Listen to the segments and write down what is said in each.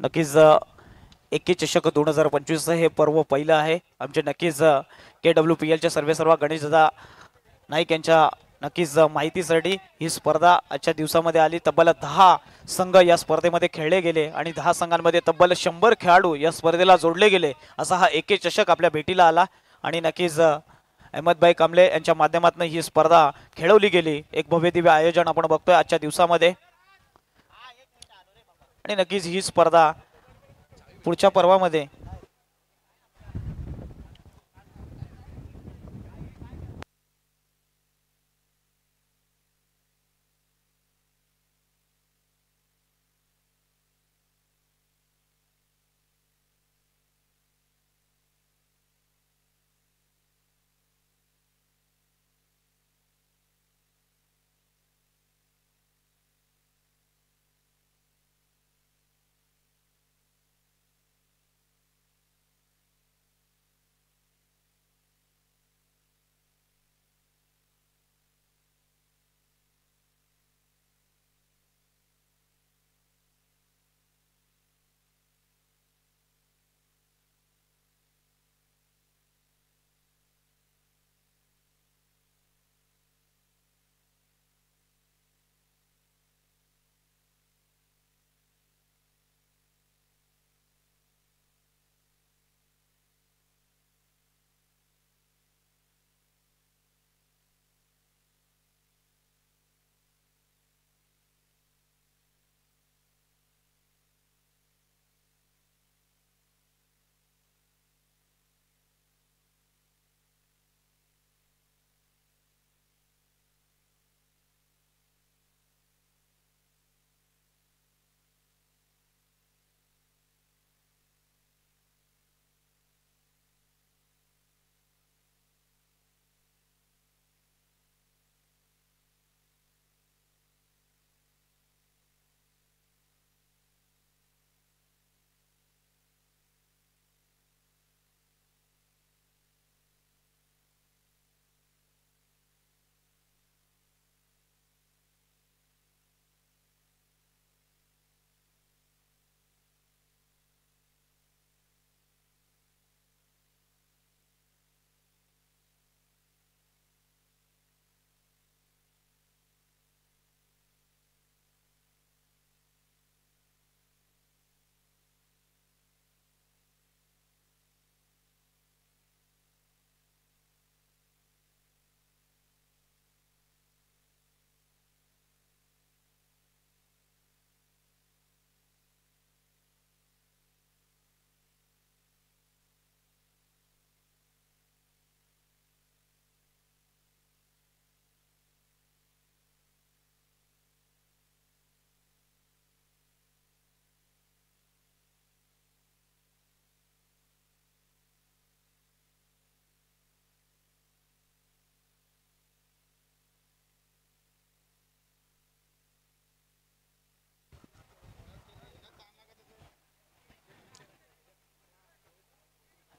नक्कीच एके चषक 2025 हे पर्व पहिलं आहे आमचे. नक्कीच KWPL चे सर्व गणेशदादा नाईक यांच्या नक्कीच माहितीसाठी ही स्पर्धा आजच्या दिवसामध्ये आली. तब्बल 10 संघ या स्पर्धेमध्ये खेळले गेले आणि 10 संघांमध्ये तब्बल 100 खेळाडू या स्पर्धेला जोडले गेले. असा हा एके चषक आपल्या भेटीला आला आणि नक्कीच अहमदभाई कांबळे यांच्या माध्यमातून ही स्पर्धा खेळवली गेली. एक भव्य दिव्य आयोजन आपण बघतोय आजच्या दिवसामध्ये आणि नक्कीच ही स्पर्धा पुढच्या पर्वामध्ये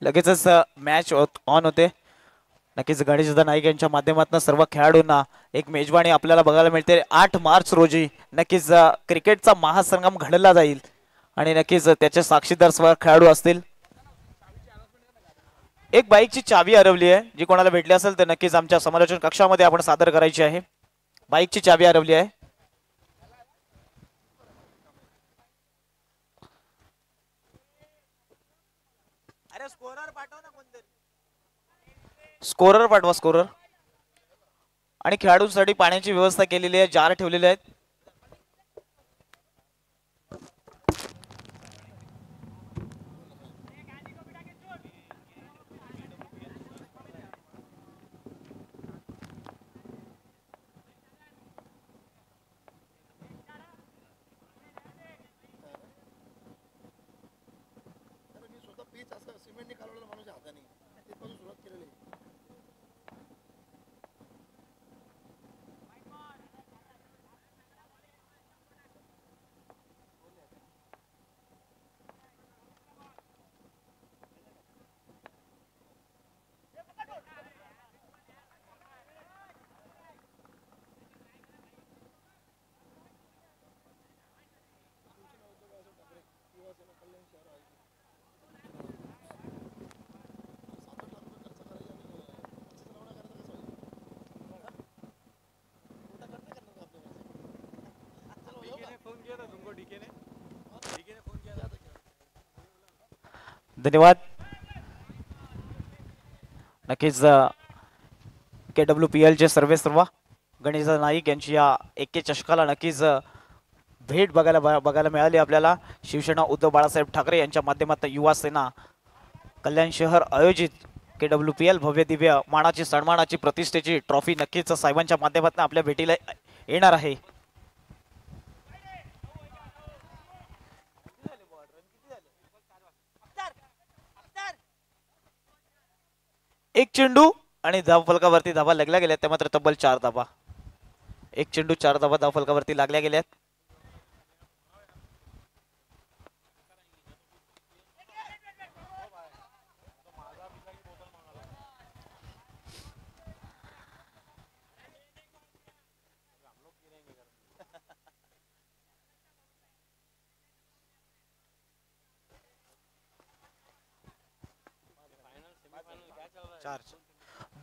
लगेचच मॅच ऑन होते. नक्कीच गणेशदादा नाईक यांच्या माध्यमातून सर्व खेळाडूंना एक मेजवानी आपल्याला बघायला मिळते. 8 मार्च रोजी नक्कीच क्रिकेटचा महासंगम घडला जाईल आणि नक्कीच त्याचे साक्षीदार सर्व खेळाडू असतील. एक बाईकची चावी हरवली आहे. जी कोणाला भेटली असेल तर नक्कीच आमच्या समालोचन कक्षामध्ये आपण सादर करायची आहे. बाईकची चावी हरवली आहे. अरे स्कोरर पाठव ना कोणतरी. स्कोरर पाठवा स्कोरर. आणि खेळाडूंसाठी पाण्याची व्यवस्था केलेली आहे. जार ठेवलेले आहेत. धन्यवाद. नक्कीच KWPL चे सर्वेसर्वा गणेश नाईक यांची या एके चषकाला नक्कीच भेट बघायला मिळाली आपल्याला. शिवसेना उद्धव बाळासाहेब ठाकरे यांच्या माध्यमातून युवा सेना कल्याण शहर आयोजित KWPL भव्य दिव्य मानाची सन्मानाची प्रतिष्ठेची ट्रॉफी नक्कीच साहेबांच्या माध्यमातून आपल्या भेटीला येणार आहे. एक चेंडू आणि धावफलकावरती धावा लागल्या गेल्या त्या मात्र तब्बल 4 धावा. एक चेंडू 4 धावा धावफलकावरती लागल्या गेल्यात.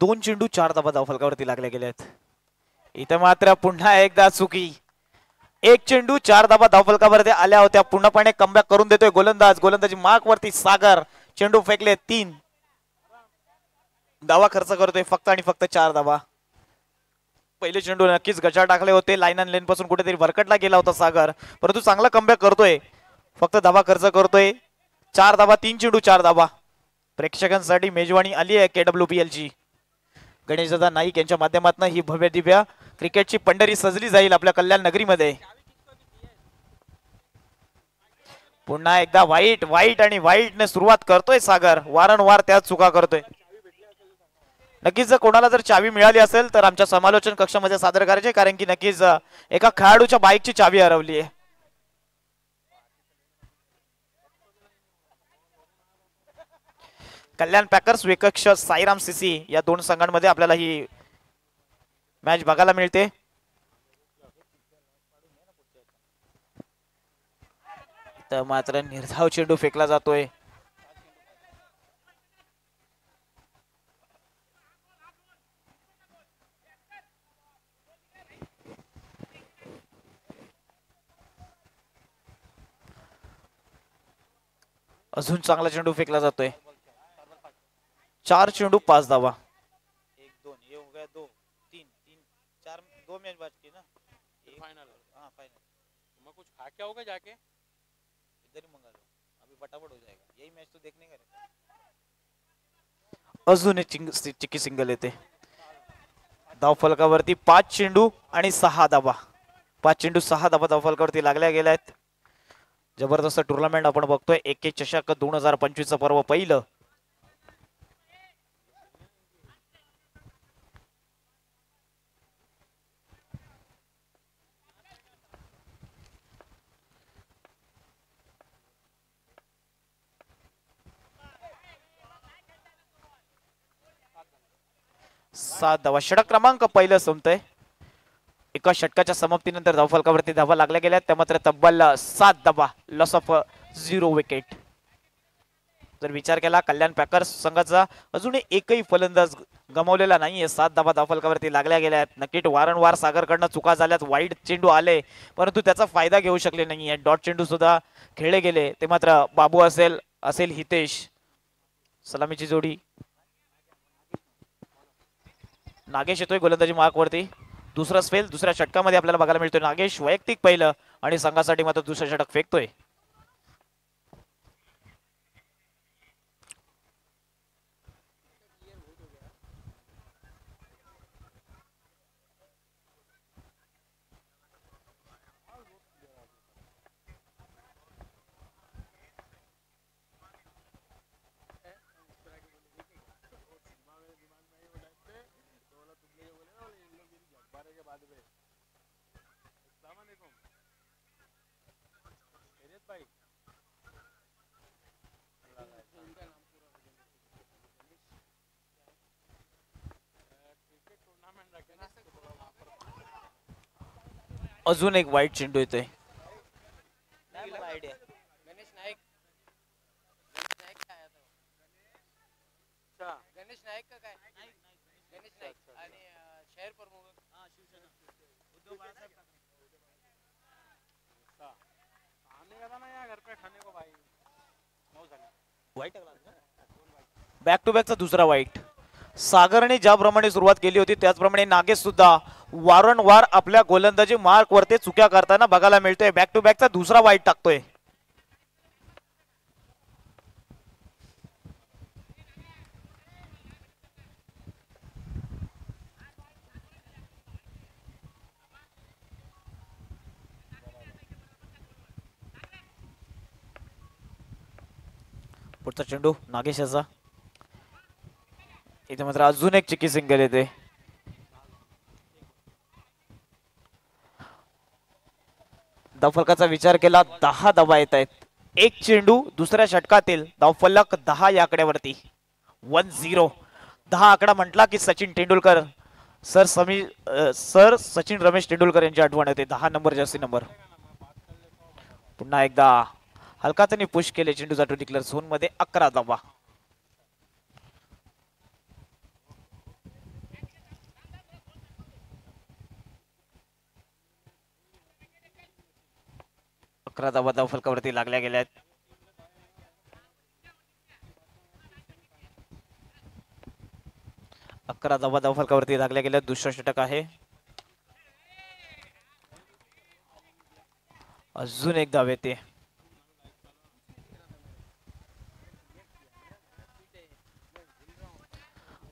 दोन चेंडू 4 धावा धावफलकावरती लागल्या गेल्यात. इथे मात्र पुन्हा एकदा चुकी. एक चेंडू 4 धावा धावफलकावरती आल्या होत्या. पूर्णपणे कमबॅक करून देतोय गोलंदाज. गोलंदाजी मार्क वरती सागर. चेंडू फेकले 3 धावा खर्च करतोय फक्त आणि फक्त 4 धावा. पहिले चेंडू नक्कीच गचा टाकले होते. लाईन अँड लेन पासून कुठेतरी भरकटला गेला होता सागर, परंतु चांगला कमबॅक करतोय. फक्त धावा खर्च करतोय. 4 धावा 3 चेंडू 4 धावा. प्रेक्षकांसाठी मेजवानी आली आहे KWPL ची. गणेशदादा नाईक यांच्या माध्यमातून ही भव्य दिव्य क्रिकेटची पंढरी सजली जाईल आपल्या कल्याण नगरीमध्ये. पुन्हा एकदा वाईट आणि वाईटने सुरुवात करतोय सागर. वारंवार त्याच चुका करतोय. नक्कीच जर कोणाला जर चावी मिळाली असेल तर आमच्या समालोचन कक्षामध्ये सादर करायचे, कारण की नक्कीच एका खेळाडूच्या बाईकची चावी हरवली आहे. कल्याण पॅकर्स विपक्ष साईराम सीसी या दोन संघांमध्ये आपल्याला ही मॅच बघायला मिळते. तर मात्र निर्धाव चेंडू फेकला जातोय. अजून चांगला चेंडू फेकला जातोय. 4 चेंडू 5 धावा. 1 2 ये हो गया 2 3 3 4 2 मैच बाकी ना. फाइनल. हां फाइनल. मैं कुछ खा के आओगे जाके इधर ही मंगा लो. अभी फटाफट हो जाएगा. यही मैच तो देखने का है. अजून एक चिक्की सिंगल येते. धावफलकावरती 5 चेंडू आणि 6 धावा. 5 चेंडू 6 धावा धावफलकावरती लागल्या गेल्या आहेत. जबरदस्त टुर्नामेंट आपण बघतोय. एके चषक 2025 पर्व पहिलं. सात धावा. षटक क्रमांक पहिलं संपतंय. एका षटकाच्या समाप्तीनंतर धावफलकावरती धावा लागल्या गेल्या त्या मात्र तब्बल 7 धावा. Loss of 0 wicket. जर विचार केला कल्याण पॅकर्स संघाचा अजूनही एकही फलंदाज गमावलेला नाहीये. 7 धावा धावफलकावरती लागल्या गेल्या आहेत. नक्कीच वारंवार सागरकडनं चुका झाल्यात. वाईट चेंडू आले परंतु त्याचा फायदा घेऊ शकले नाहीये. डॉट चेंडू सुद्धा खेळले गेले. ते मात्र बाबू असेल हितेश. सलामीची जोडी. नागेश येतोय गोलंदाजी मार्क वरती. दुसरा स्पेल दुसऱ्या षटकामध्ये आपल्याला बघायला मिळतोय. नागेश वैयक्तिक पहिलं आणि संघासाठी मात्र दुसरं षटक फेकतोय. अजून एक वाईट चेंडू येतोय. गणेश नाईक का काय? गणेश नाईक आणि शहर प्रमुख उद्धव बाळासाहेब ठाकरे. आने का था ना यहाँ घर पे खाने को भाई. 9 झाले. बॅक टू बॅकचा दुसरा वाईट. सागरने ज्याप्रमाणे सुरुवात केली होती त्याचप्रमाणे नागेश सुद्धा वारंवार आपल्या गोलंदाजी मार्क वरती चुक्या करताना बघायला मिळतोय. बॅक टू बॅकचा दुसरा वाईट टाकतोय. पुढचा चेंडू नागेश याचा. इथे मात्र अजून एक चिकी सिंगल येते. धावफलकाचा विचार केला 10 धावा येत आहेत. एक चेंडू दुसऱ्या षटकातील धावफलक 10 या आकड्यावरती. 1-0. 10 आकडा म्हटला की सचिन तेंडुलकर सर सचिन रमेश तेंडुलकर यांची आठवण येते. 10 नंबर जर्सी नंबर. पुन्हा एकदा हलका त्यांनी पुश केले चेंडू टू डिक्लेअर झोन मध्ये. 11 धावा. धावफलकावरती लागल्या गेल्या आहेत. अकरा धावफलकावरती लागल्या गेल्या. दुसरं षटक आहे. अजून एक धाव येते.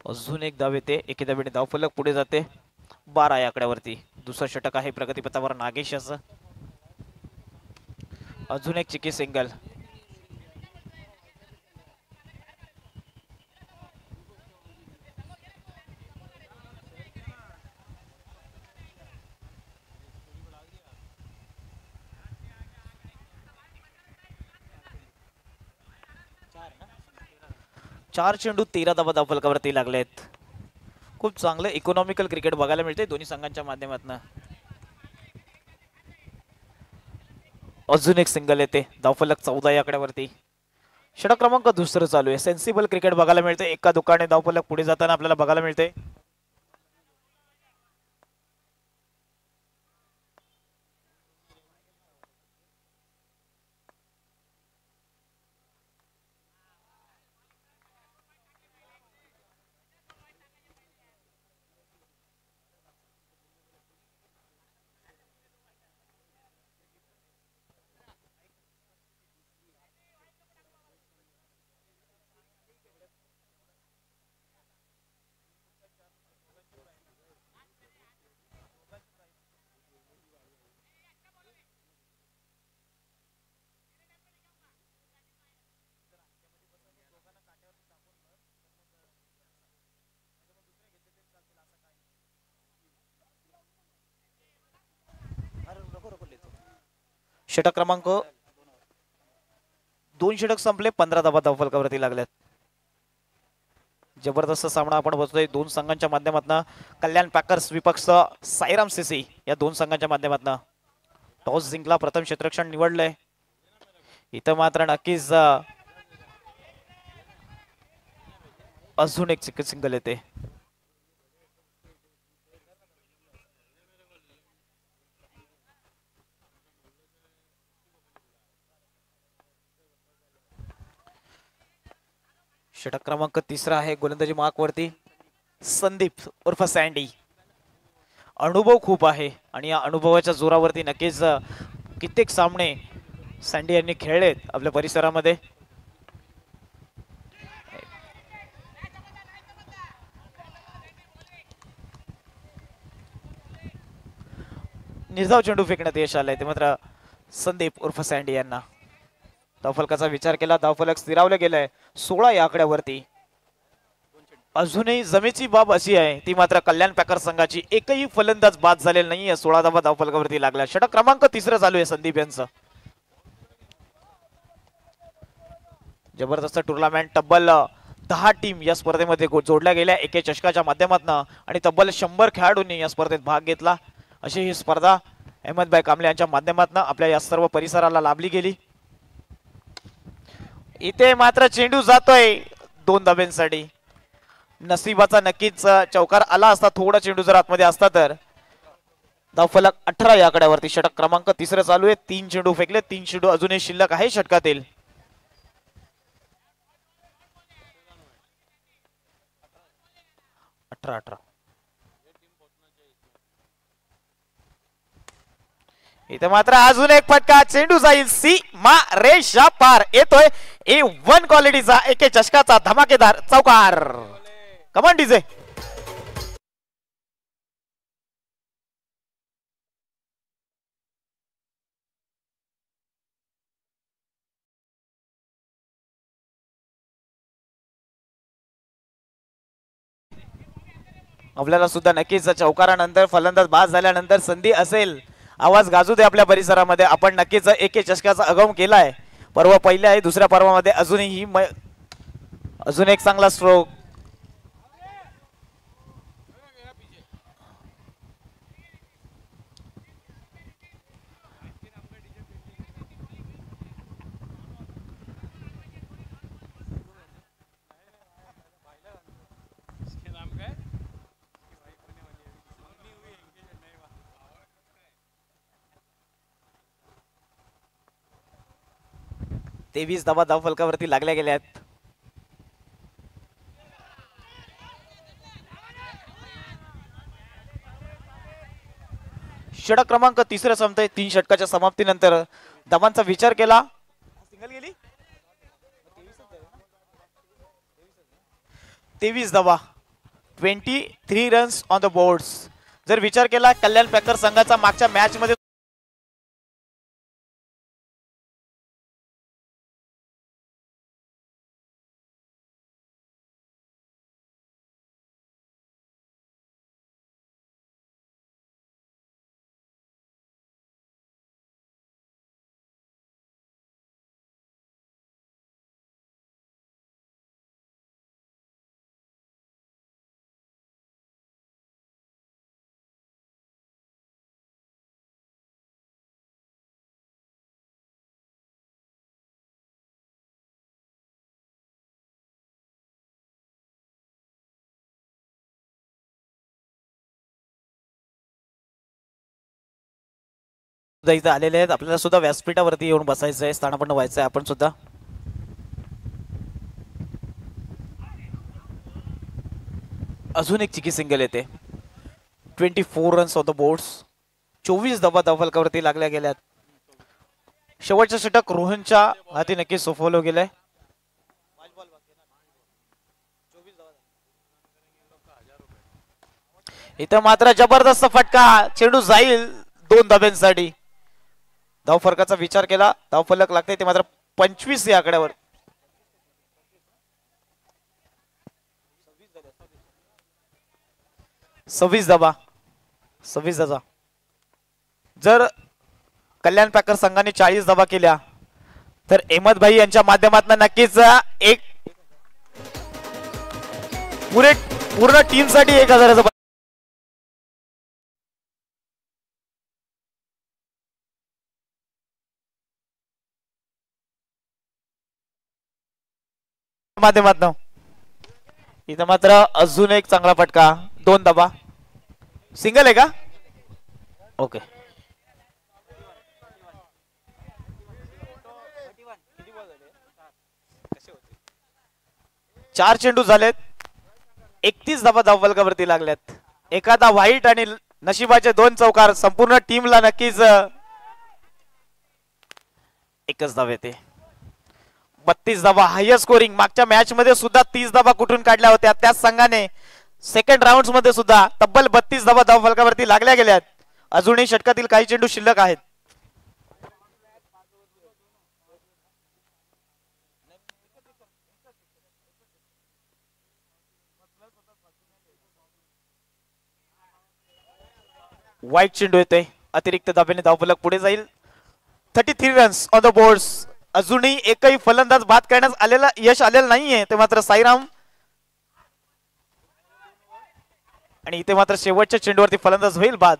अजून एक धाव येते. एके धावेने धावफलक पुढे जाते 12 या आकड्यावरती. दुसरं षटक आहे प्रगतीपथावर नागेश याचं. अजून एक चिकी सिंगल. चार चेंडू 13 धावा धावफलकावरती लागलेत. खूप चांगलं इकॉनॉमिकल क्रिकेट बघायला मिळते दोन्ही संघांच्या माध्यमातून. अजून एक सिंगल येते. धावफलक 14 या आकड्यावरती. षटक क्रमांक दुसरं चालू आहे. सेन्सिबल क्रिकेट बघायला मिळते. एका दुकाने धावफलक पुढे जाताना आपल्याला बघायला मिळते. षटक क्रमांक 2 षटक संपले. 15 धावा धावफलकावरती लागल्यात. जबरदस्त सामना आपण बघतोय दोन संघांच्या माध्यमातून. कल्याण पॅकर्स विपक्ष साईराम सीसी या दोन संघांच्या माध्यमातून. टॉस जिंकला, प्रथम क्षेत्ररक्षण निवडलंय. इथं मात्र नक्कीच अजून एक चिकट सिंगल येते. षटक क्रमांक 3 आहे. गोलंदाजी मार्क वरती संदीप उर्फ सँडी. अनुभव खूप आहे आणि या अनुभवाच्या जोरावरती नक्कीच कित्येक सामने सँडी यांनी खेळलेत आपल्या परिसरामध्ये. निर्धाव चेंडू फेकण्यात यश आलंय ते मात्र संदीप उर्फ सँडी यांना. धावफलकाचा विचार केला. धावफलक स्थिरावले गेलाय 16 या आकड्यावरती. अजूनही जमेची बाब अशी आहे ती मात्र कल्याण पॅकर संघाची एकही फलंदाज बाद झालेला नाहीये. 16 धावा धावफलकावरती लागला. षटक क्रमांक 3 चालू आहे संदीप यांचं. जबरदस्त टुर्नामेंट. तब्बल 10 टीम या स्पर्धेमध्ये जोडल्या गेल्या एके चषकाच्या माध्यमातून आणि तब्बल 100 खेळाडूंनी या स्पर्धेत भाग घेतला. अशी ही स्पर्धा अहमदभाई कांबळे यांच्या माध्यमातून आपल्या या सर्व परिसराला लाभली गेली. इथे मात्र चेंडू जातोय 2 धाब्यांसाठी. नसीबाचा नक्कीच चौकार आला असता. थोडा चेंडू जर आतमध्ये असता तर. धावफलक 18 या आकड्यावरती. षटक क्रमांक 3 चालू आहे. 3 चेंडू फेकले. 3 चेंडू अजूनही शिल्लक आहे षटकातील. 18-18. इथे मात्र अजून एक फटका, चेंडू जाईल सी मा रेषा पार. येतोय A1 क्वालिटीचा एके चषकाचा धमाकेदार चौकार. कमान डीजे. आपल्याला सुद्धा नक्कीच चौकारानंतर फलंदाज बाद झाल्यानंतर संधी असेल, आवाज गाजू दे आपल्या परिसरामध्ये. आपण नक्कीच एके चषकाचा अगम केलाय. पर्व पहिले आहे, दुसऱ्या पर्वामध्ये अजूनही अजून एक चांगला स्ट्रोक. तेवीस धावा धाव फलकावरती लागल्या गेल्या आहेत. षटक क्रमांक तिसरं संपतंय. 3 षटकाच्या समाप्तीनंतर धावांचा विचार केला. सिंगल गेली 23 धावा, 23 रन्स ऑन द बोर्ड्स. जर विचार केला कल्याण पॅकर संघाचा मागच्या मॅच मध्ये इथं आलेले आहेत. आपल्याला सुद्धा व्यासपीठावरती येऊन बसायचं आहे, स्थानापन्न व्हायचं आहे आपण सुद्धा. अजून एक चिकी सिंगल येते. 24 रन्स ऑन द बोर्ड्स. 24 धावा धाव फलकावरती लागल्या गेल्यात. शेवटचं षटक रोहनच्या हाती नक्की सोपवलं गेलंय. इथं मात्र जबरदस्त फटका, चेंडू जाईल 2 धाब्यांसाठी. धाव फरकाचा विचार केला, धाव फलक लागते ते मात्र 25 या आकड्यावर. सव्वीस धावा. जर कल्याण पॅकर संघाने 40 धावा केल्या तर अहमद भाई यांच्या माध्यमातून नक्कीच एक पूर्ण टीम साठी 1000 माध्यमातून. इथं मात्र अजून एक चांगला फटका, 2 धावा. सिंगल आहे का? ओके. 4 चेंडू झालेत. 31 धावा धाव फलकावरती लागल्यात. एखादा वाईट आणि नशिबाचे 2 चौकार संपूर्ण टीमला नक्कीच एकच धाव येते. 32 धावा हायस्ट स्कोरिंग. मागच्या मॅच मध्ये सुद्धा 30 धावा कुठून काढल्या होत्या त्याच संघाने. सेकंड राऊंड मध्ये सुद्धा तब्बल 32 धावा धाव फलकावरती लागल्या गेल्यात. अजूनही षटकातील काही चेंडू शिल्लक आहेत. वाईट चेंडू येतोय. अतिरिक्त धाब्याने धाव फलक पुढे जाईल. 33 रन्स ऑन द बोर्ड्स. अजूनही एकही फलंदाज बाद करण्यास यश आलेलं नाहीये ते मात्र साईराम. आणि इथे मात्र शेवटच्या चेंडूवरती फलंदाज होईल बाद.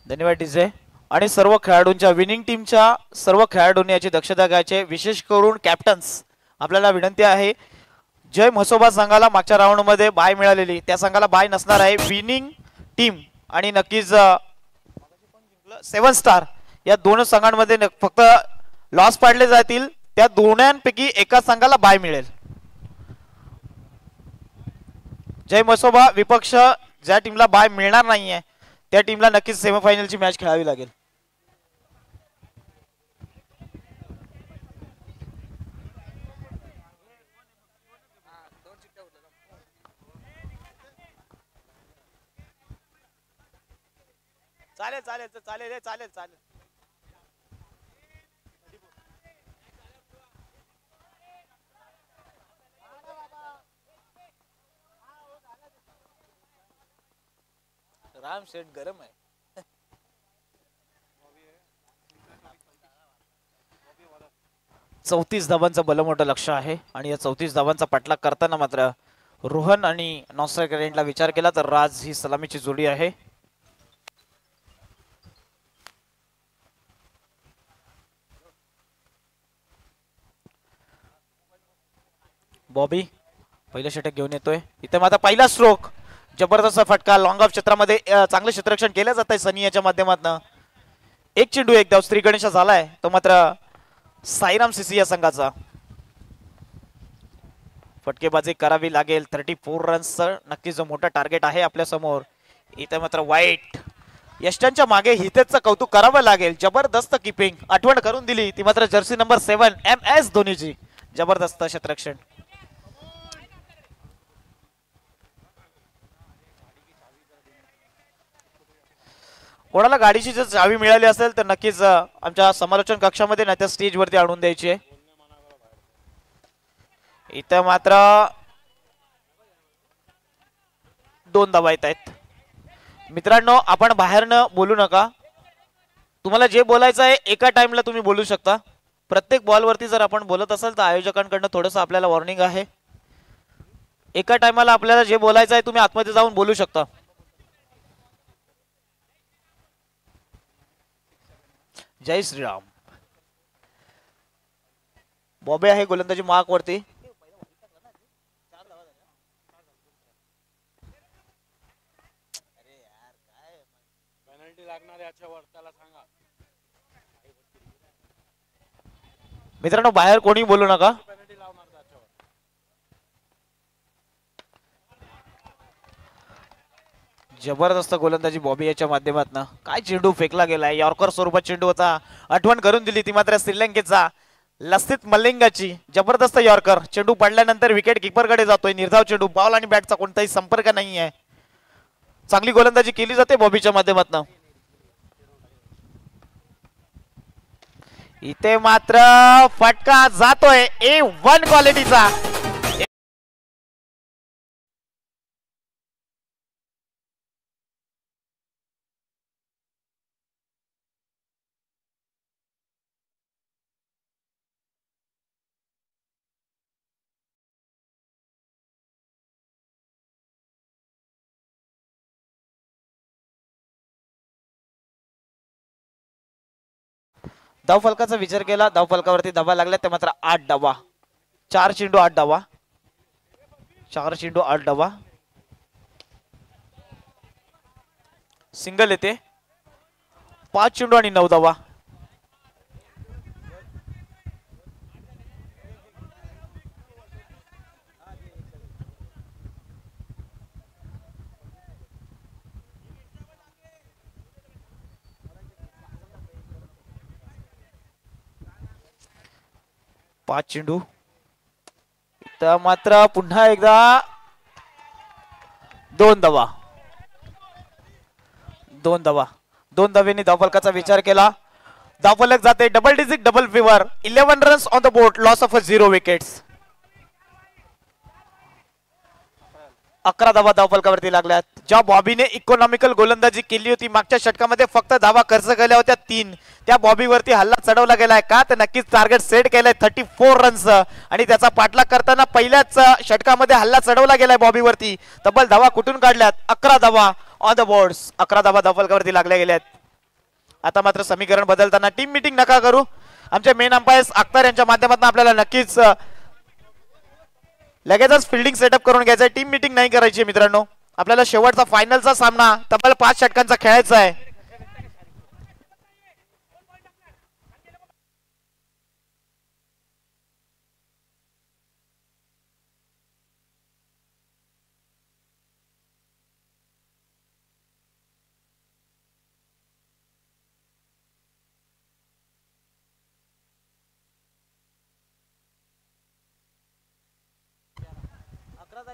धन्यवाद डीजे. आणि सर्व खेळाडूंच्या विनिंग टीमच्या सर्व खेळाडूंनी याची दक्षता घ्यायची, विशेष करून कॅप्टन्स. आपल्याला विनंती आहे, जय म्हसोबा संघाला मागच्या राऊंड मध्ये बाय मिळालेली, त्या संघाला बाय नसणार आहे. विनिंग टीम आणि नक्कीच 7 स्टार या दोन संघांमध्ये फक्त लॉस पाडले जातील, त्या दोन्यांपैकी एका संघाला बाय मिळेल. जय म्हसोबा विपक्ष ज्या टीमला बाय मिळणार नाहीये त्या टीमला नक्कीच सेमीफायनलची मॅच खेळावी लागेल. चालेल चालेल चालेल चालेल चालेल. राम शेठ गरम आहे. 34 धावांचं भलं लक्ष आहे आणि या 34 धावांचा पाठलाग करताना मात्र रोहन आणि नॉस्ट्रेकरेंटला विचार केला तर राज ही सलामीची जोडी आहे. बॉबी पहिलं षटक घेऊन येतोय. इथे मात्र पहिला स्ट्रोक, जबरदस्त फटका, लॉंग ऑफ क्षेत्रामध्ये चांगले क्षेत्ररक्षण केलं जात आहे सनी याच्या माध्यमातून. एक चेंडू एक धाव श्री गणेश झालाय तो मात्र साईराम सीसी या संघाचा. फटकेबाजी करावी लागेल. 34 रन्स नक्कीच जो मोठा टार्गेट आहे आपल्या समोर. इथे मात्र वाईट यष्टांच्या मागे हितेचं कौतुक करावं लागेल. जबरदस्त किपिंग आठवण करून दिली ती मात्र जर्सी नंबर 7 MS धोनीची. जबरदस्त क्षेत्ररक्षण. कोणाला गाडीची जर चावी मिळाली असेल तर नक्कीच आमच्या समालोचन कक्षामध्ये नाही तर स्टेज वरती आणून द्यायची आहे. इथं मात्र 2 धावा येत आहेत. मित्रांनो आपण बाहेरनं बोलू नका. तुम्हाला जे बोलायचं आहे एका टाइमला तुम्ही बोलू शकता. प्रत्येक बॉलवरती जर आपण बोलत असाल तर आयोजकांकडनं थोडंसं आपल्याला वॉर्निंग आहे. एका टाइमाला आपल्याला जे बोलायचं आहे तुम्ही आतमध्ये जाऊन बोलू शकता. जय श्रीराम. बॉबे आहे गोलंदाजी मार्क वरती. मित्रांनो बाहेर कोणी बोलू नका. जबरदस्त गोलंदाजी बॉबी याच्या माध्यमातून. काय चेंडू फेकला गेलाय. यॉर्कर स्वरूपात चेंडू होता. आठवण करून दिली ती मात्र श्रीलंकेचा लसित मलिंगाची. जबरदस्त यॉर्कर. चेंडू पडल्यानंतर विकेट किपर कडे जातोय. निर्धाव चेंडू. बॉल आणि बॅटचा कोणताही संपर्क नाहीये. चांगली गोलंदाजी केली जाते बॉबीच्या माध्यमातून. इथे मात्र फटका जातोय A1 क्वालिटीचा. धाव फलकाचा विचार केला. धाव फलकावरती धावा लागल्या ते मात्र 8 धावा. 4 चेंडू 8 धावा. 4 चेंडू 8 धावा. सिंगल येते. 5 चेंडू आणि 9 धावा. पाच चेंडू. तर मात्र पुन्हा एकदा 2 धावा. 2 धावा. 2 धावेने धावफलकाचा विचार केला. धावफलक जाते double digit double figure. 11 runs on the board. Loss of 0 wickets. 11 धावा धावफलकावरती लागल्यात. ज्या बॉबीने इकॉनॉमिकल गोलंदाजी केली होती मागच्या षटकामध्ये फक्त धावा खर्च केल्या होत्या 3. त्या बॉबीवरती हल्ला चढवला गेलाय का तर नक्कीच टार्गेट सेट केलंय 34 रन्स आणि त्याचा पाठलाग करताना पहिल्याच षटकामध्ये हल्ला चढवला गेलाय बॉबीवरती. तब्बल धावा कुठून काढल्यात 11 धावा ऑन द बोर्ड्स. 11 धावा धावफलकावरती लागल्या गेल्यात. आता मात्र समीकरण बदलताना टीम मीटिंग नका करू. आमचे मेन अंपायर्स अख्तर यांच्या माध्यमातून आपल्याला नक्कीच लगेचच फिल्डिंग सेटअप करून घ्यायचं आहे. टीम मीटिंग नाही करायची मित्रांनो. आपल्याला शेवटचा फायनलचा सामना तब्बल 5 षटकांचा खेळायचा आहे.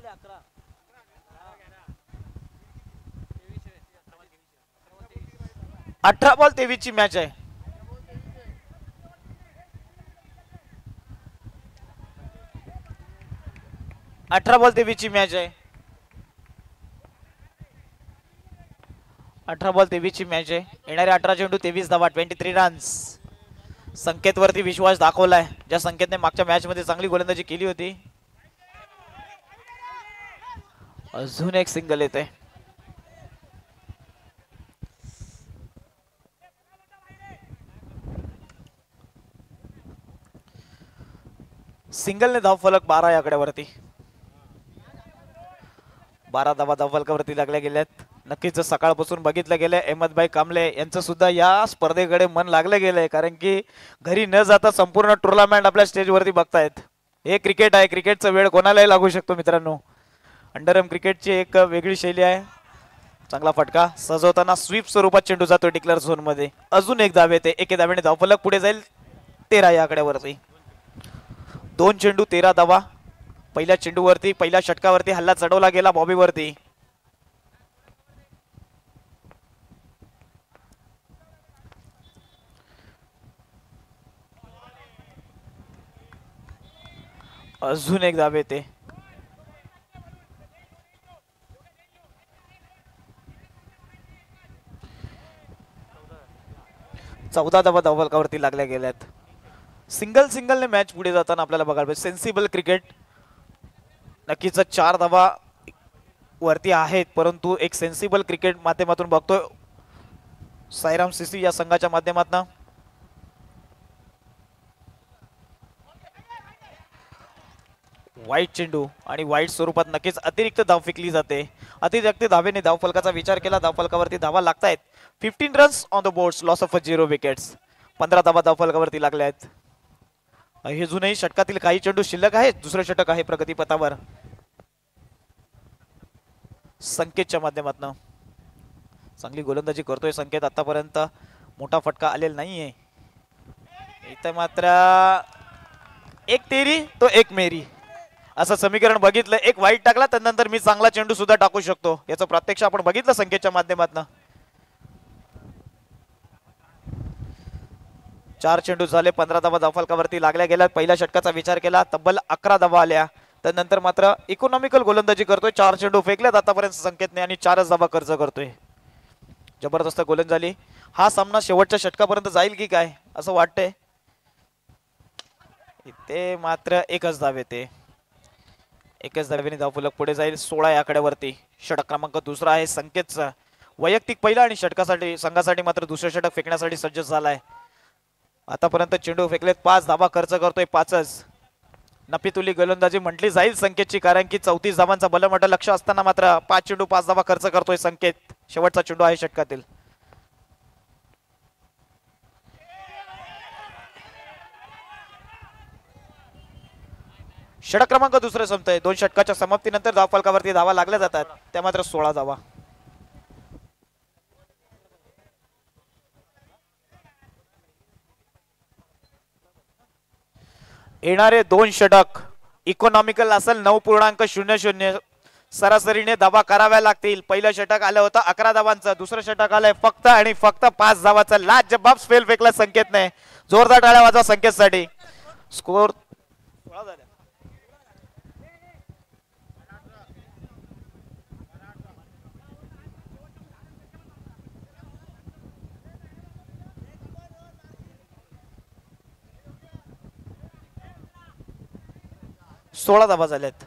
अकरा 18 बॉल 23 ची मॅच आहे. 18 बॉल 23 ची मॅच आहे. 18 बॉल 23 ची मॅच आहे. येणारे 18 चेंडू 23 धावा 23 रन्स. संकेत वरती विश्वास दाखवलाय, ज्या संकेतने मागच्या मॅच मध्ये चांगली गोलंदाजी केली होती. अजून एक सिंगल येते. सिंगलने धाव फलक 12 या आकड्यावरती. 12 धावा धाव फलकावरती लागल्या गेल्यात. नक्कीच सकाळपासून बघितलं गेलंय अहमदभाई कांबळे यांचं सुद्धा या स्पर्धेकडे मन लागलं गेलंय, कारण की घरी न जाता संपूर्ण टुर्नामेंट आपल्या स्टेजवरती बघतायत. हे क्रिकेट आहे, क्रिकेटचा वेळ कोणालाही लागू शकतो मित्रांनो. अंडरआर्म क्रिकेटची एक वेगळी शैली आहे. चांगला फटका सजवताना स्वीप स्वरूपात चेंडू जातो डिक्लेअर झोन मध्ये. अजून एक धाव येते. एके धावेने धावफलक पुढे जाईल 13 या आकड्यावरती. 2 चेंडू 13 धावा. पहिल्या चेंडूवरती पहिल्या षटकावरती हल्ला चढवला गेला बॉबीवरती. अजून एक धाव येते. 14 धावा धावफलकावरती लागल्या गेल्यात. सिंगलने मॅच पुढे जाताना आपल्याला बघायला पाहिजे. Sensible cricket. नक्कीच 4 धावा वरती आहेत, परंतु एक सेन्सिबल क्रिकेट माध्यमातून बघतोय साईराम सीसी या संघाच्या माध्यमातून. वाईट चेंडू आणि वाईट स्वरूपात नक्कीच अतिरिक्त धाव फेकली जाते. अतिरिक्त धावेने धावफलकाचा विचार केला. धावफलकावरती धावा लागतायत. 15 runs on the boards, loss of 0 wickets. 15 धावा धावफलकावरती लागल्या आहेत. हे अजूनही षटकातील काही चेंडू शिल्लक आहेत. दुसरं षटक आहे प्रगतीपथावर. संकेतच्या माध्यमातून चांगली गोलंदाजी करतोय संकेत. आतापर्यंत मोठा फटका आलेला नाहीये. इथं मात्र एक तेरी तो एक मेरी असं समीकरण बघितलं. एक वाईट टाकला त्यानंतर मी चांगला चेंडू सुद्धा टाकू शकतो, याचं प्रत्यक्ष आपण बघितलं संकेतच्या माध्यमातून. 4 चेंडू झाले. 15 धावा धावफलकावरती लागल्या गेल्या. पहिल्या षटकाचा विचार केला तब्बल 11 धावा आल्या. त्यानंतर मात्र इकॉनॉमिकल गोलंदाजी करतोय. 4 चेंडू फेकल्यात आतापर्यंत संकेतने आणि 4च धावा खर्च करतोय. जबरदस्त गोलंदाजी. हा सामना शेवटच्या षटकापर्यंत जाईल की काय असं वाटतंय. इथे मात्र एकच धाव येते. एकच धावेने धावफलक पुढे जाईल 16 या आकड्यावरती. षटक क्रमांक दुसरा आहे संकेतचा. वैयक्तिक पहिला आणि षटकासाठी संघासाठी मात्र दुसरे षटक फेकण्यासाठी सज्ज झालाय. आतापर्यंत चेंडू फेकलेत. 5 धावा खर्च करतोय. 5च नफीतुली गोलंदाजी म्हटली जाईल संकेतची, कारण की 34 धावांचा बलमट लक्ष असताना मात्र 5 चेंडू 5 धावा खर्च करतोय संकेत. शेवटचा चेंडू आहे षटकातील. षटक क्रमांक दुसरे संपतंय. 2 षटकाच्या समाप्तीनंतर धावफलकावरती धावा लागल्या जातात. त्या मात्र 16 धावा. येणारे 2 षटक इकॉनॉमिकल असेल. 9.00 सरासरीने धावा कराव्या लागतील. पहिलं षटक आलं होतं 11 धावांचं. दुसरं षटक आलंय फक्त आणि फक्त 5 धावाचं. लाजबाब स्पेल फेकला संकेतने. जोरदार टाळ्या वाजवा संकेतसाठी. स्कोर 16 झाले. सोळा धावा झाल्यात.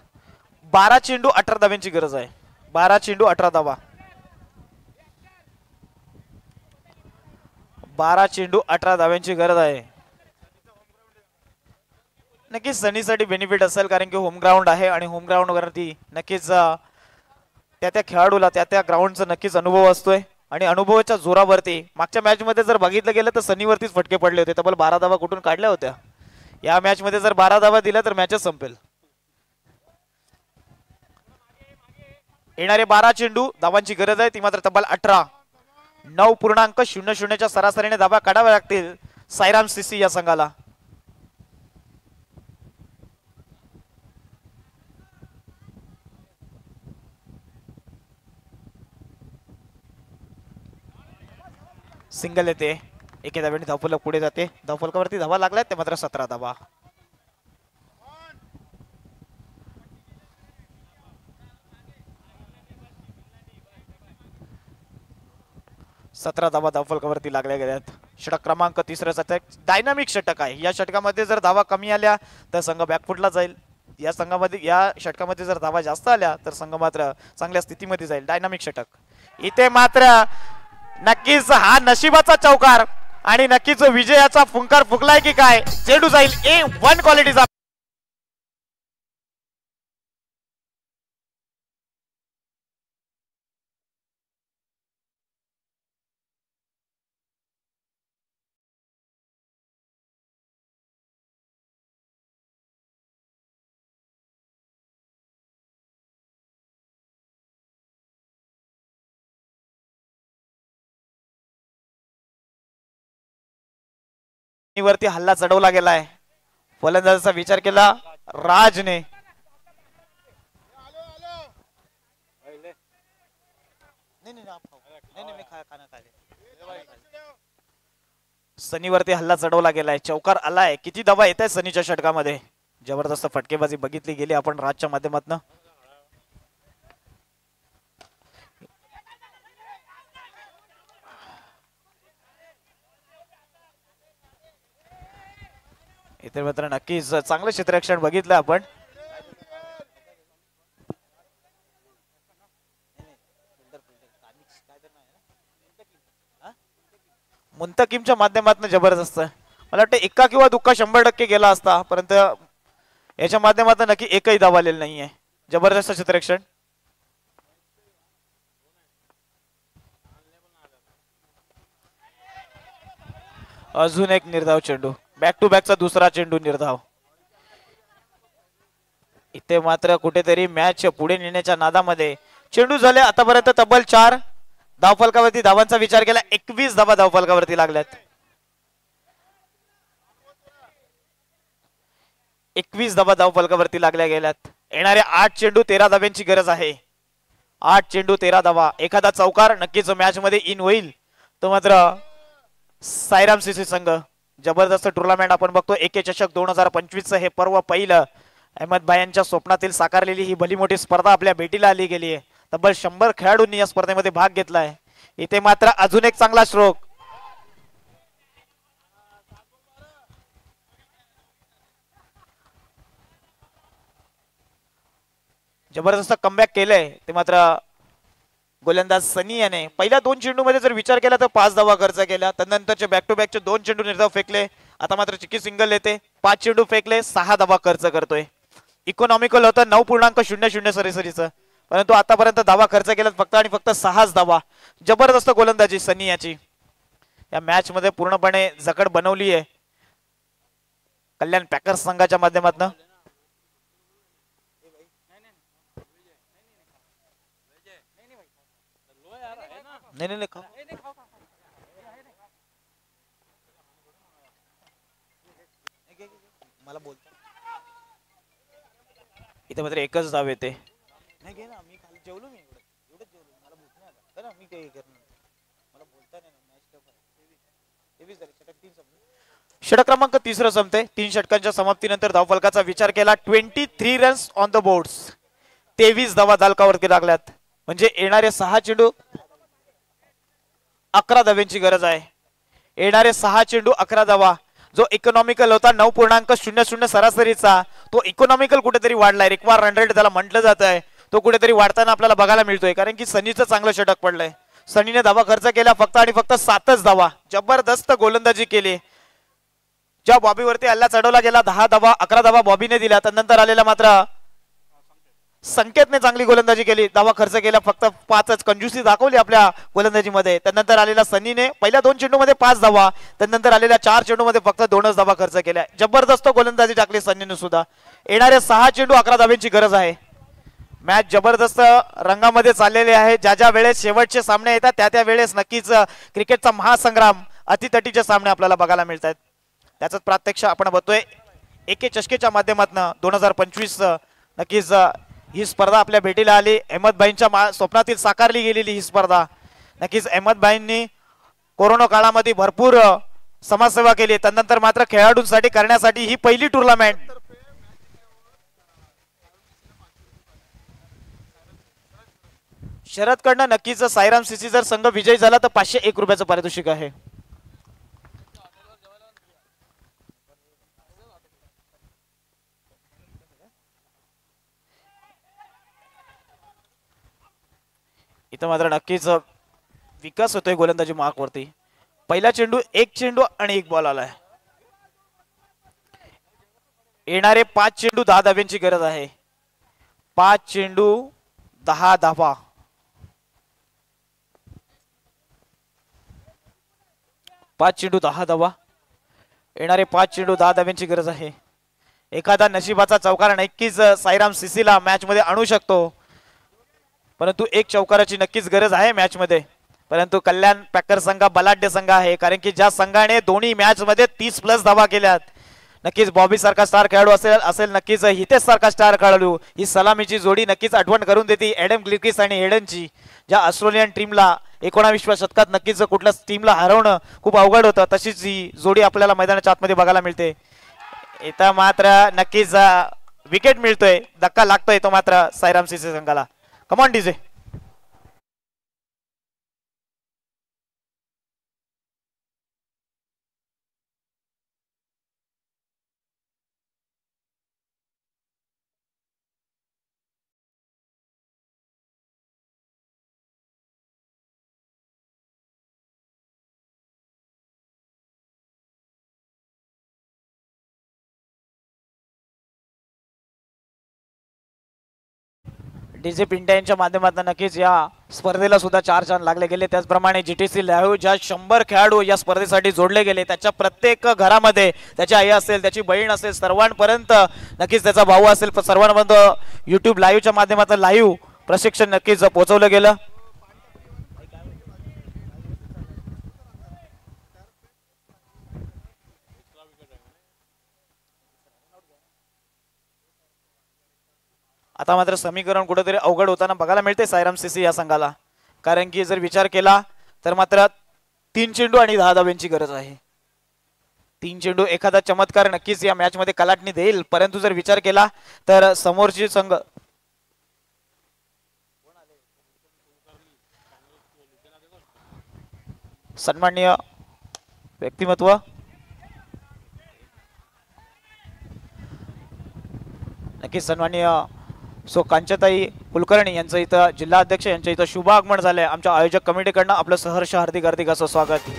12 चेंडू 18 धाव्यांची गरज आहे. 12 चेंडू 18 धावा. 12 चेंडू 18 धाव्यांची गरज आहे. नक्कीच सनीसाठी बेनिफिट असेल कारण की होम ग्राउंड आहे आणि होम ग्राउंड वरती नक्कीच त्या खेळाडूला त्या ग्राउंडचा नक्कीच अनुभव असतोय आणि अनुभवाच्या जोरावरती मागच्या मॅच मध्ये जर बघितलं गेलं तर सनीवरतीच फटके पडले होते. तब्बल 12 धावा कुठून काढल्या होत्या. या मॅच मध्ये जर 12 धावा दिल्या तर मॅचच संपेल. येणारे 12 चेंडू धावांची गरज आहे ती मात्र तब्बल 18. 9.00च्या सरासरीने धावा काढाव्या लागतील साईराम सीसी या संघाला. सिंगल येते. एके धाव्याने धावफलक पुढे जाते. धावफलकावरती धावा लागल्यात ते मात्र 17 धावा. 17 धावा धावफलकावरती लागल्या गेल्यात. षटक क्रमांक 3 षटक डायनामिक षटक आहे. या षटकामध्ये जर धावा कमी आल्या तर संघ बॅकफुटला जाईल. या षटकामध्ये जर धावा जास्त आल्या तर संघ मात्र चांगल्या स्थितीमध्ये जाईल. डायनामिक षटक. इथे मात्र नक्कीच हा नशिबाचा चौकार आणि नक्कीच विजयाचा फुंकार फुकलाय की काय. चेंडू जाईल A1 क्वालिटीचा. वरती हल्ला चढवला गेलाय. फलंदाजाचा विचार केला राजने. सनीवरती हल्ला चढवला गेलाय. चौकार आलाय. किती धावा येत आहेत सनीच्या षटकामध्ये. जबरदस्त फटकेबाजी बघितली गेली आपण राजच्या माध्यमातून. इथे मात्र नक्कीच चांगलं क्षेत्ररक्षण बघितलं आपण. मुंतकिमच्या माध्यमातून जबरदस्त. मला वाटतं एका किंवा दुक्का 100% गेला असता परंतु याच्या माध्यमातून नक्की एकही धाव आलेली नाहीये. जबरदस्त क्षेत्ररक्षण. अजून एक निर्धाव चेंडू. बॅक टू बॅकचा दुसरा चेंडू निर्धाव. इथे मात्र कुठेतरी मॅच पुढे नेण्याच्या नादामध्ये चेंडू झाले आतापर्यंत तब्बल 4. धावफलकावरती धावांचा विचार केला 21 धावा धावफलकावरती लागल्यात. 21 धावा धावफलकावरती लागल्या गेल्यात. येणारे 8 चेंडू 13 धाव्यांची गरज आहे. 8 चेंडू 13 धावा. एखादा चौकार नक्कीच मॅच मध्ये इन होईल. तो मात्र साईराम सीसी संघ जबरदस्त टुर्नामेंट आपण बघतो. एके चषक 2025 हे पर्व पहिलं. अहमद भाईंच्या स्वप्नातील साकारलेली ही भली मोठी स्पर्धा आपल्या भेटीला आली गेली आहे. तब्बल 100 खेळाडूंनी या स्पर्धेमध्ये भाग घेतलाय. इथे मात्र अजून एक चांगला स्ट्रोक. जबरदस्त कमबॅक केलंय ते मात्र गोलंदाज सनी याने. पहिल्या 2 चेंडू मध्ये जर विचार केला तर 5 धावा खर्च केला. त्यानंतरचे बॅक टू बॅकचे 2 चेंडू निर्धाव फेकले. आता मात्र चिक्की सिंगल येते. 5 चेंडू फेकले 6 धावा खर्च करतोय. इकॉनॉमिकल होतं 9.00 सरासरीचं परंतु आतापर्यंत धावा खर्च केल्यात फक्त आणि फक्त 6 धावा. जबरदस्त गोलंदाजी सनी याची. या मॅच मध्ये पूर्णपणे जकड बनवली आहे कल्याण पॅकर्स संघाच्या माध्यमातून. नाही मला बोलतो. इथे मात्र एकच धाव येते. नाही घे ना मी खाली जेवलो. मी एवढंच जेवलो. मला भूक नाही आता. ना मी काही करणार. मला बोलता नाही ना. षटक क्रमांक 3 संपते. 3 षटकांच्या समाप्तीनंतर धावफलकाचा विचार केला. 23 रन्स ऑन द बोर्ड्स. 23 धावा धालकावरती लागल्यात. म्हणजे येणारे 6 चेंडू 11 धाव्यांची गरज आहे. येणारे 6 चेंडू 11 धावा. जो इकॉनॉमिकल होता 9.00 सरासरीचा तो इकॉनॉमिकल कुठेतरी वाढलाय. रिक्वायर रन रेट त्याला म्हटलं जात आहे तो कुठेतरी वाढताना आपल्याला बघायला मिळतोय कारण की सनीचं चांगलं षटक पडलंय. सनीने धावा खर्च केल्या फक्त आणि फक्त 7च धावा. जबरदस्त गोलंदाजी केली. ज्या बॉबीवरती हल्ला चढवला गेला 10 धावा 11 धावा बॉबीने दिल्या. त्यानंतर आलेला मात्र संकेतने चांगली गोलंदाजी केली. धावा खर्च केला फक्त 5च. कंजूसी दाखवली आपल्या गोलंदाजीमध्ये. त्यानंतर आलेल्या सनीने पहिल्या 2 चेंडूमध्ये 5 धावा, त्यानंतर आलेल्या 4 चेंडूमध्ये फक्त 2च धावा खर्च केल्या. जबरदस्त गोलंदाजी टाकली सनीने सुद्धा. येणारे 6 चेंडू 11 धाव्यांची गरज आहे. मॅच जबरदस्त रंगामध्ये चाललेली आहे. ज्या ज्या वेळेस शेवटचे सामने येतात त्या वेळेस नक्कीच क्रिकेटचा महासंग्राम अतितटीचे सामने आपल्याला बघायला मिळतात. त्याच प्रात्यक्ष आपण बघतोय एके चषकेच्या माध्यमातून 2025 नक्कीच ही स्पर्धा आपल्या भेटीला आली. अहमदभाईंच्या स्वप्नातील साकारली गेलेली ही स्पर्धा. नक्कीच अहमदभाईंनी कोरोना काळामध्ये भरपूर समाजसेवा केली. त्यानंतर मात्र खेळाडूंसाठी करण्यासाठी ही पहिली टुर्नामेंट. शरदकडनं नक्कीच साईराम सीसी जर संघ विजयी झाला तर 501 रुपयाचं पारितोषिक आहे. इथं मात्र नक्कीच विकास होतोय गोलंदाजी मार्कवरती. पहिला चेंडू 1 चेंडू आणि 1 बॉल आलाय. येणारे 5 चेंडू 10 धाव्यांची गरज आहे. 5 चेंडू 10 धावा. 5 चेंडू 10 धावा. येणारे 5 चेंडू 10 धाव्यांची गरज आहे. एखादा नशिबाचा चौकार नक्कीच साईराम सीसीला मॅच मध्ये आणू शकतो, परंतु एक चौकाराची नक्कीच गरज आहे मॅच मध्ये. परंतु कल्याण पॅकर संघ बलाढ्य संघ आहे, कारण की ज्या संघाने दोन्ही मॅच मध्ये 30+ धावा केल्यात. नक्कीच बॉबी सारखा स्टार खेळाडू असेल नक्कीच हितेश सारखा स्टार खेळाडू. ही सलामीची जोडी नक्कीच आठवण करून देते एडम गिलक्रिस्ट आणि हेडनची. ज्या ऑस्ट्रेलियन टीमला 19व्या शतकात नक्कीच कुठल्या टीमला हरवणं खूप अवघड होतं, तशीच ही जोडी आपल्याला मैदानाच्या आतमध्ये बघायला मिळते. इथं मात्र नक्कीच विकेट मिळतोय, धक्का लागतोय तो मात्र साईराम सीसी संघाला. Come on DJ. डीजे पिंट्या यांच्या माध्यमातून नक्कीच या स्पर्धेला सुद्धा 4 चांद लागले गेले. त्याचप्रमाणे जीटीसी लाईव्ह ज्या 100 खेळाडू या स्पर्धेसाठी जोडले गेले, त्याच्या प्रत्येक घरामध्ये त्याची आई असेल, त्याची बहीण असेल, सर्वांपर्यंत नक्कीच त्याचा भाऊ असेल, सर्वांपर्यंत यूट्यूब लाईव्हच्या माध्यमातून लाईव्ह प्रशिक्षण नक्कीच पोहोचवलं गेलं. आता मात्र समीकरण कुठेतरी अवघड होताना बघायला मिळते साईराम सीसी या संघाला, कारण की जर विचार केला तर मात्र 3 चेंडू आणि 10 धाव्यांची गरज आहे. 3 चेंडू एखादा चमत्कार नक्कीच या मॅच मध्ये कलाटणी देईल, परंतु जर विचार केला तर समोरची संघ सन्माननीय व्यक्तिमत्व नक्कीच सन्माननीय कांचताई कुलकर्णी यांचं इथं जिल्हा अध्यक्ष यांच्या इथं शुभ आगमन झालंय. आमच्या आयोजक कमिटीकडनं आपलं सहर्ष हार्दिक असं स्वागत.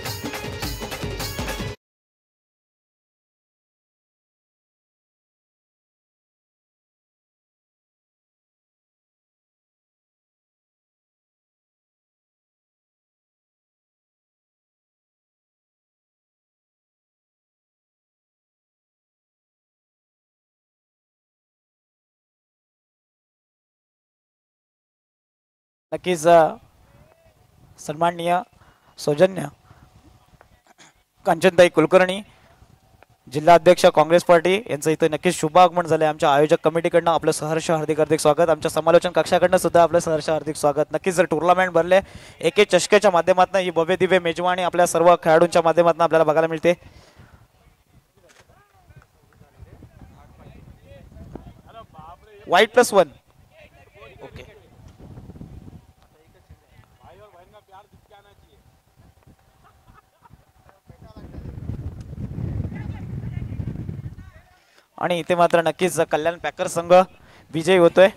नक्कीच सन्माननीय सौजन्य कांचनताई कुलकर्णी जिल्हा अध्यक्ष काँग्रेस पार्टी यांचं इथं नक्कीच शुभ आगमन झाले. आमच्या आयोजक कमिटीकडनं आपलं सहर्ष हार्दिक स्वागत. आमच्या समालोचन कक्षाकडनं सुद्धा आपलं सहर्ष हार्दिक स्वागत. नक्कीच जर टुर्नामेंट भरले एके चषकेच्या माध्यमातून ही भव्य दिव्य मेजवानी आपल्या सर्व खेळाडूंच्या माध्यमातून आपल्याला बघायला मिळते. वाईट +1 ओके. आणि इथे मात्र नक्कीच कल्याण पॅकर संघ विजयी होतोय.